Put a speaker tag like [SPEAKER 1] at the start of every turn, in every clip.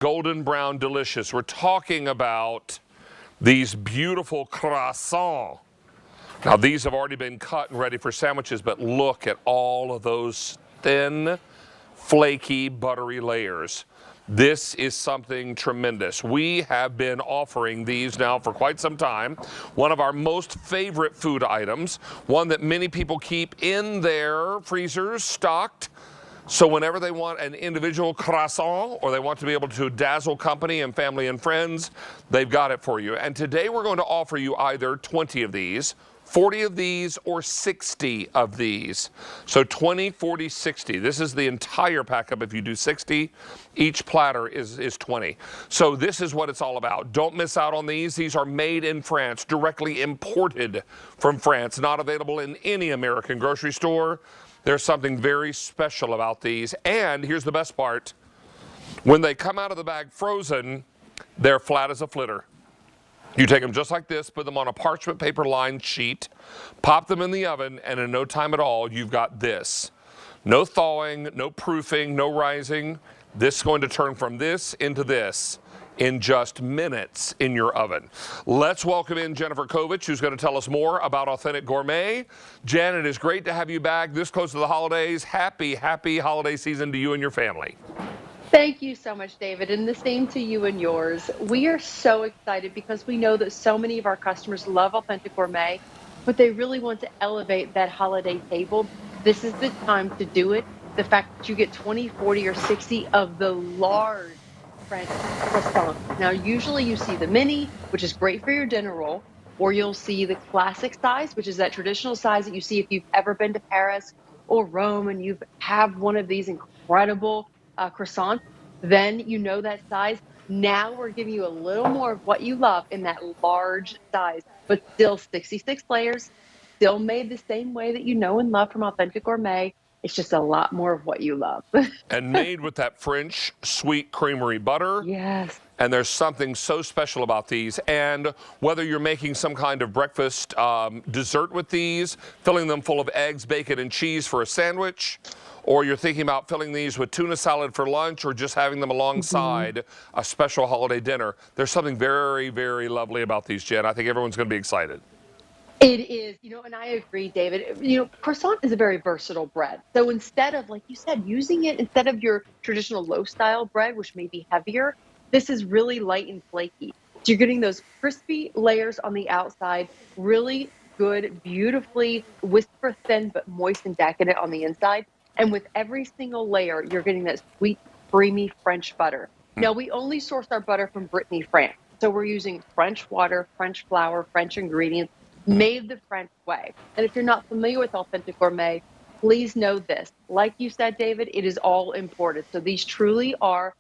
[SPEAKER 1] golden brown delicious. We're talking about these beautiful croissants. Now these have already been cut and ready for sandwiches, but look at all of those thin, flaky, buttery layers. This is something tremendous. We have been offering these now for quite some time. One of our most favorite food items, one that many people keep in their freezers stocked. So whenever they want an individual croissant or they want to be able to dazzle company and family and friends, they've got it for you. And today we're going to offer you either 20 of these, 40 of these, or 60 of these. So 20, 40, 60. This is the entire pack up. If you do 60, each platter is 20. So this is what it's all about. Don't miss out on these. These are made in France, directly imported from France, not available in any American grocery store. There's something very special about these. And here's the best part. When they come out of the bag frozen, they're flat as a flitter. You take them just like this, put them on a parchment paper lined sheet, pop them in the oven, and in no time at all, you've got this. No thawing, no proofing, no rising. This is going to turn from this into this in just minutes in your oven. Let's welcome in Jennifer Kovich, who's going to tell us more about Authentic Gourmet. Jen, it is great to have you back this close to the holidays. Happy holiday season to you and your family.
[SPEAKER 2] Thank you so much, David, and the same to you and yours. We are so excited because we know that so many of our customers love Authentic Gourmet, but they really want to elevate that holiday table. This is the time to do it. The fact that you get 20, 40, or 60 of the large French croissants. Now, usually you see the mini, which is great for your dinner roll, or you'll see the classic size, which is that traditional size that you see if you've ever been to Paris or Rome and you have one of these incredible croissants, then you know that size. Now we're giving you a little more of what you love in that large size, but still 66 layers, still made the same way that you know and love from Authentic Gourmet. It's just a lot more of what you love.
[SPEAKER 1] And made with that French sweet creamery butter.
[SPEAKER 2] Yes.
[SPEAKER 1] And there's something so special about these. And whether you're making some kind of breakfast dessert with these, filling them full of eggs, bacon, and cheese for a sandwich, or you're thinking about filling these with tuna salad for lunch, or just having them alongside a special holiday dinner, there's something very, very lovely about these, Jen. I think everyone's going to be excited.
[SPEAKER 2] It is, and I agree, David. Croissant is a very versatile bread. So instead of, like you said, using it instead of your traditional low-style bread, which may be heavier, this is really light and flaky. So you're getting those crispy layers on the outside, really good, beautifully whisper thin but moist and decadent on the inside. And with every single layer, you're getting that sweet, creamy French butter. Now, we only source our butter from Brittany, France. So we're using French water, French flour, French ingredients, made the French way. And if you're not familiar with Authentic Gourmet, please know this. Like you said, David, it is all imported. So these truly are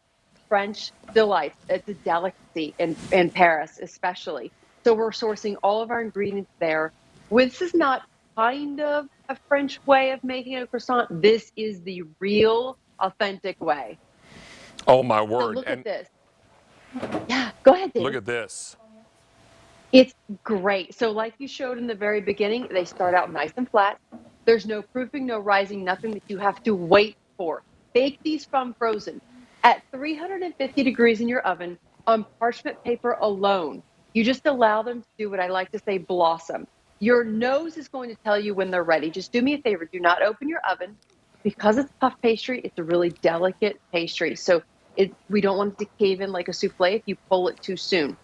[SPEAKER 2] French delights. It's a delicacy in Paris, especially. So we're sourcing all of our ingredients there. This is not kind of a French way of making a croissant. This is the real, authentic way.
[SPEAKER 1] Oh, my word.
[SPEAKER 2] So look at this. Yeah, go ahead, David.
[SPEAKER 1] Look at this.
[SPEAKER 2] It's great. So like you showed in the very beginning, they start out nice and flat. There's no proofing, no rising, nothing that you have to wait for. Bake these from frozen at 350 degrees in your oven on parchment paper alone. You just allow them to do what I like to say, blossom. Your nose is going to tell you when they're ready. Just do me a favor. Do not open your oven. Because it's puff pastry, it's a really delicate pastry. So we don't want it to cave in like a souffle if you pull it too soon.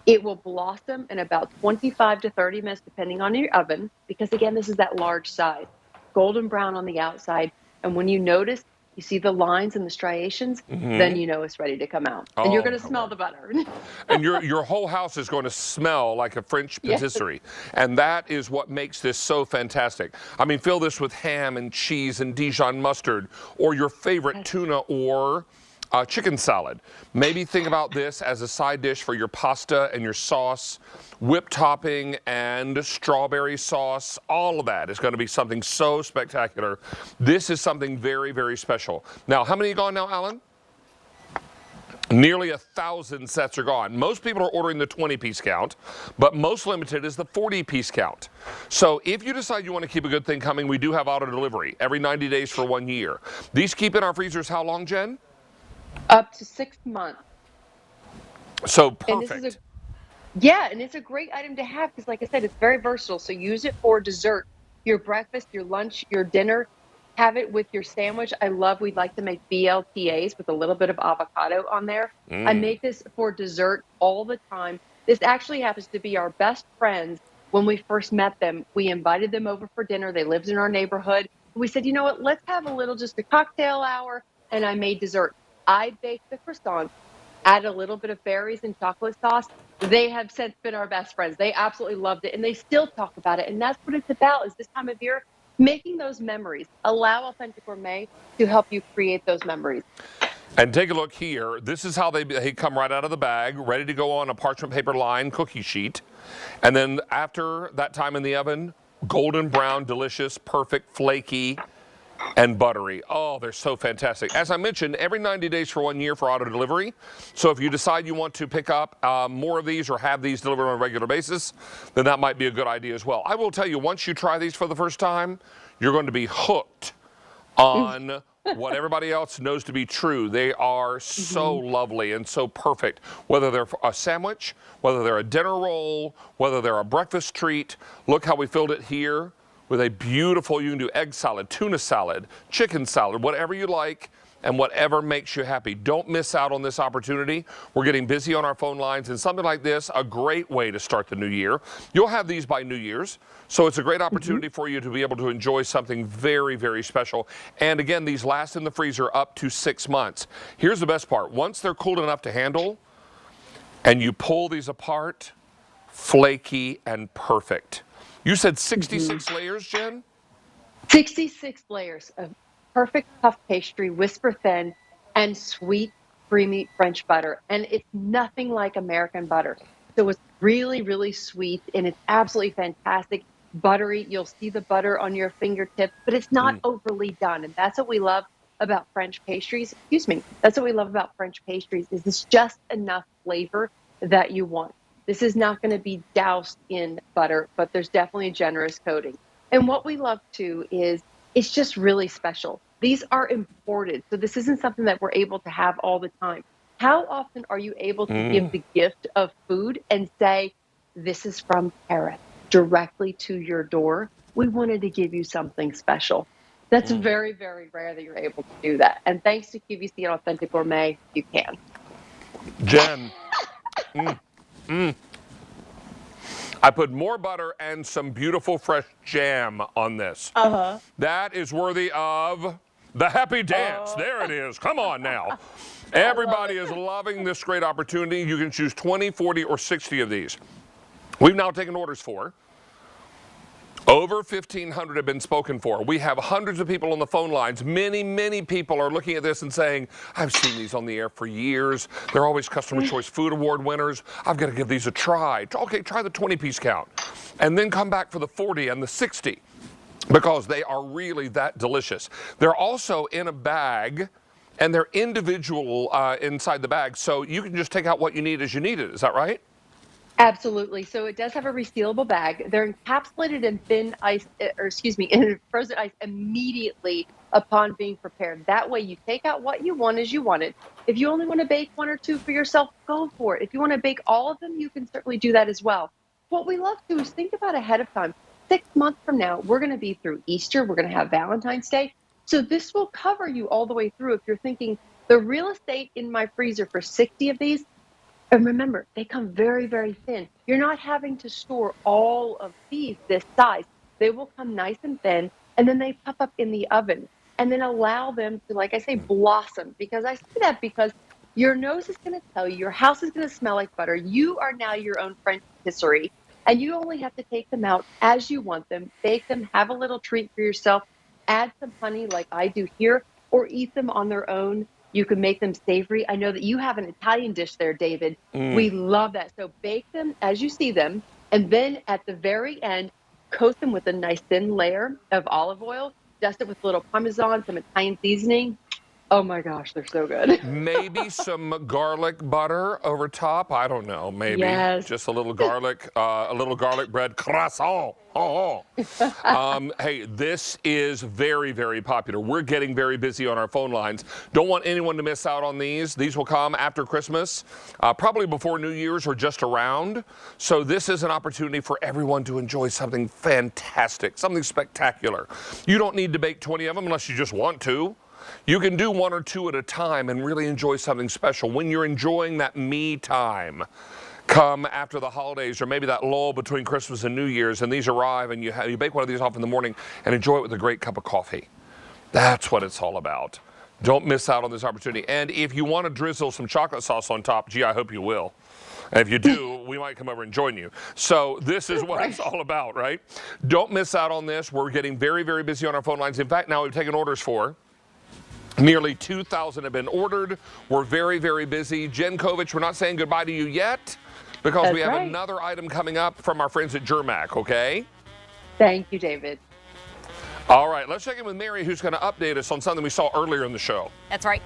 [SPEAKER 2] It will blossom in about 25 to 30 minutes, depending on your oven, because again, this is that large size. Golden brown on the outside. And when you notice, you see the lines and the striations, then you know it's ready to come out. And you're going to smell the butter.
[SPEAKER 1] And your whole house is going to smell like a French patisserie. Yes. And that is what makes this so fantastic. I mean, fill this with ham and cheese and Dijon mustard, or your favorite tuna or chicken salad. Maybe think about this as a side dish for your pasta and your sauce, whipped topping and strawberry sauce. All of that is going to be something so spectacular. This is something very, very special. Now, how many are gone now, Alan? Nearly 1,000 sets are gone. Most people are ordering the 20-piece count, but most limited is the 40-piece count. So if you decide you want to keep a good thing coming, we do have auto delivery every 90 days for 1 year. These keep in our freezers how long, Jen?
[SPEAKER 2] Up to 6 months.
[SPEAKER 1] So
[SPEAKER 2] And this is
[SPEAKER 1] perfect.
[SPEAKER 2] yeah, and it's a great item to have because, like I said, it's very versatile. So use it for dessert, your breakfast, your lunch, your dinner. Have it with your sandwich. We like to make BLTAs with a little bit of avocado on there. I make this for dessert all the time. This actually happens to be our best friends. When we first met them, we invited them over for dinner. They lived in our neighborhood. We said, you know what, let's have a little, just a cocktail hour. And I made dessert. I baked the croissants, add a little bit of berries and chocolate sauce. They have since been our best friends. They absolutely loved it and they still talk about it. And that's what it's about, is this time of year, making those memories. Allow Authentic Gourmet to help you create those memories.
[SPEAKER 1] And take a look here. This is how they come right out of the bag, ready to go on a parchment paper lined cookie sheet. And then after that time in the oven, golden brown, delicious, perfect, flaky, and buttery. Oh, they're so fantastic. As I mentioned, every 90 days for 1 year for auto delivery. So if you decide you want to pick up more of these or have these delivered on a regular basis, then that might be a good idea as well. I will tell you, once you try these for the first time, you're going to be hooked on what everybody else knows to be true. They are so lovely and so perfect, whether they're a sandwich, whether they're a dinner roll, whether they're a breakfast treat. Look how we filled it here with a beautiful, you can do egg salad, tuna salad, chicken salad, whatever you like and whatever makes you happy. Don't miss out on this opportunity. We're getting busy on our phone lines, and something like this, a great way to start the new year. You'll have these by New Year's, so it's a great opportunity for you to be able to enjoy something very, very special. And again, these last in the freezer up to 6 months. Here's the best part. Once they're cooled enough to handle, and you pull these apart, flaky and perfect. You said 66 layers, Jen?
[SPEAKER 2] 66 layers of perfect puff pastry, whisper thin, and sweet, creamy French butter. And it's nothing like American butter. So it's really, really sweet and it's absolutely fantastic. Buttery, you'll see the butter on your fingertips, but it's not overly done. And that's what we love about French pastries. Excuse me. That's what we love about French pastries, is it's just enough flavor that you want. This is not going to be doused in butter, but there's definitely a generous coating. And what we love too is it's just really special. These are imported, so this isn't something that we're able to have all the time. How often are you able to give the gift of food and say, this is from Paris, directly to your door? We wanted to give you something special. That's very, very rare that you're able to do that. And thanks to QVC and Authentic Gourmet, you can.
[SPEAKER 1] Jen. I put more butter and some beautiful fresh jam on this. That is worthy of the happy dance. There it is. Come on now. Everybody is loving this great opportunity. You can choose 20, 40, or 60 of these. We've now taken orders for. Over 1,500 have been spoken for. We have hundreds of people on the phone lines. Many, many people are looking at this and saying, I've seen these on the air for years. They're always Customer Choice Food Award winners. I've got to give these a try. Okay, try the 20-piece count. And then come back for the 40 and the 60 because they are really that delicious. They're also in a bag and they're individual inside the bag. So you can just take out what you need as you need it. Is that right?
[SPEAKER 2] Absolutely. So it does have a resealable bag. They're encapsulated in thin ice, in frozen ice immediately upon being prepared. That way you take out what you want as you want it. If you only want to bake one or two for yourself, go for it. If you want to bake all of them, you can certainly do that as well. What we love to is think about ahead of time. 6 months from now, we're going to be through Easter. We're going to have Valentine's Day. So this will cover you all the way through. If you're thinking the real estate in my freezer for 60 of these, and remember, they come very, very thin. You're not having to store all of these this size. They will come nice and thin, and then they pop up in the oven, and then allow them to, like I say, blossom. Because I say that because your nose is going to tell you, your house is going to smell like butter. You are now your own French patisserie, and you only have to take them out as you want them, bake them, have a little treat for yourself, add some honey like I do here, or eat them on their own. You can make them savory. I know that you have an Italian dish there, David. We love that. So bake them as you see them. And then at the very end, coat them with a nice thin layer of olive oil. Dust it with a little Parmesan, some Italian seasoning. Oh my gosh, they're so good.
[SPEAKER 1] Maybe some garlic butter over top. I don't know. Maybe
[SPEAKER 2] Yes.
[SPEAKER 1] just a little garlic bread croissant. Oh. Hey, this is very, very popular. We're getting very busy on our phone lines. Don't want anyone to miss out on these. These will come after Christmas, probably before New Year's or just around. So this is an opportunity for everyone to enjoy something fantastic, something spectacular. You don't need to bake 20 of them unless you just want to. You can do 1 or 2 at a time and really enjoy something special. When you're enjoying that me time, come after the holidays or maybe that lull between Christmas and New Year's, and these arrive and you bake one of these off in the morning and enjoy it with a great cup of coffee. That's what it's all about. Don't miss out on this opportunity. And if you want to drizzle some chocolate sauce on top, gee, I hope you will. And if you do, we might come over and join you. So this is what it's all about, right? Don't miss out on this. We're getting very, very busy on our phone lines. In fact, now we've taken orders for nearly 2,000 have been ordered. We're very, very busy. Jen Kovich, we're not saying goodbye to you yet because we have another item coming up from our friends at Gourmet, okay?
[SPEAKER 2] Thank you, David.
[SPEAKER 1] All right, let's check in with Mary, who's going to update us on something we saw earlier in the show.
[SPEAKER 3] That's right.